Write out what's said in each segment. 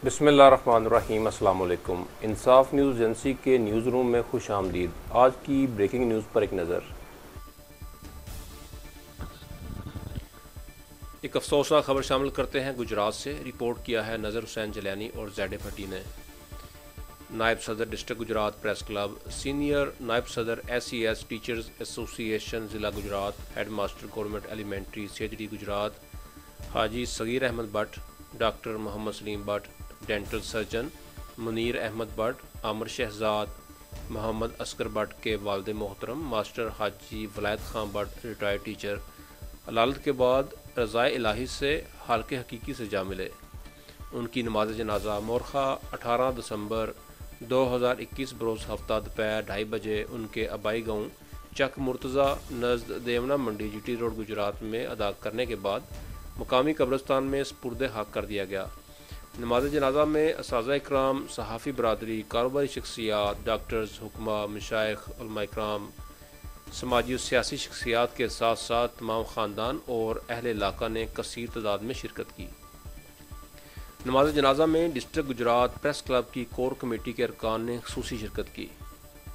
बिस्मिल्लाहिर्रहमानिर्रहीम। अस्सलाम वालेकुम। इंसाफ न्यूज़ एजेंसी के न्यूज़ रूम में खुश आमदीद। आज की ब्रेकिंग न्यूज़ पर एक नज़र। एक अफसोसनाक खबर शामिल करते हैं गुजरात से। रिपोर्ट किया है नज़र हुसैन जलानी और जैड भट्टी ने। नायब सदर district Gujrat press club, senior नायब सदर SES टीचर्स एसोसिएशन ज़िला Gujrat, head master government elementary Sejri Gujrat Haji Sagheer Ahmad Bhatt, doctor Mohammad Saleem Bhatt dental surgeon, Munir Ahmad Bhatt, Aamir Shahzad, Mohammad Asghar Bhatt के वालिद मोहतरम master Haji Walayat Khan Bhatt retired teacher अदालत के बाद रज़ाए इलाही से हालके हकीकी से जा मिले। उनकी नमाज जनाजा मोरखा 18 दिसंबर 2021 बरोज़ हफ्ता दोपहर 2:30 बजे उनके आबाई गाँव चक मुर्तज़ा नज़द देवना मंडी GT रोड गुजरात में अदा करने के बाद मुकामी कब्रिस्तान में स्पुर्द हक कर दिया गया। नमाज जनाजा में असाज़ा इकराम, सहाफ़ी बरदरी, कारोबारी शख्सियात, डॉक्टर्स, हुक्मा, मशाइख, उलमा इकराम, समाजी और सियासी शख्सियात के साथ साथ तमाम ख़ानदान और अहले इलाका ने कसीर तादाद में शिरकत की। नमाज जनाजा में डिस्ट्रिक्ट गुजरात प्रेस क्लब की कोर कमेटी के अरकान ने ख़ुसूसी शिरकत की।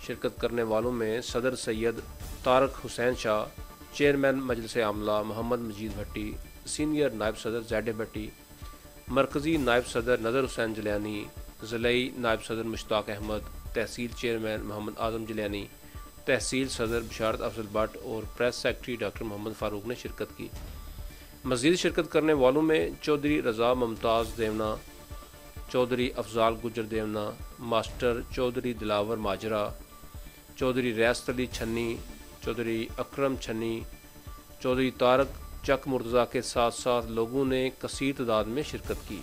शिरकत करने वालों में सदर सैयद तारक हुसैन शाह, चेयरमैन मजलिस आमला मोहम्मद मजीद भट्टी, सीनियर नायब सदर जैड भट्टी, मरकज़ी नायब सदर नज़र हुसैन जलानी, ज़िलाई नायब सदर मुश्ताक अहमद, तहसील चेयरमैन मोहम्मद आज़म जलानी, तहसील सदर बिशारत अफजल भट्ट और press secretary doctor Mohammad Farooq ने शिरकत की। मज़ीद शिरकत करने वालों में चौधरी रज़ा मुमताज़ देवना, चौधरी अफजाल गुजर देवना, मास्टर चौधरी दिलावर माजरा, चौधरी रैसत अली छन्नी, चौधरी अकरम छन्नी, चौधरी तारक चक मुर्तज़ा के साथ साथ लोगों ने कसीर तादाद में शिरकत की।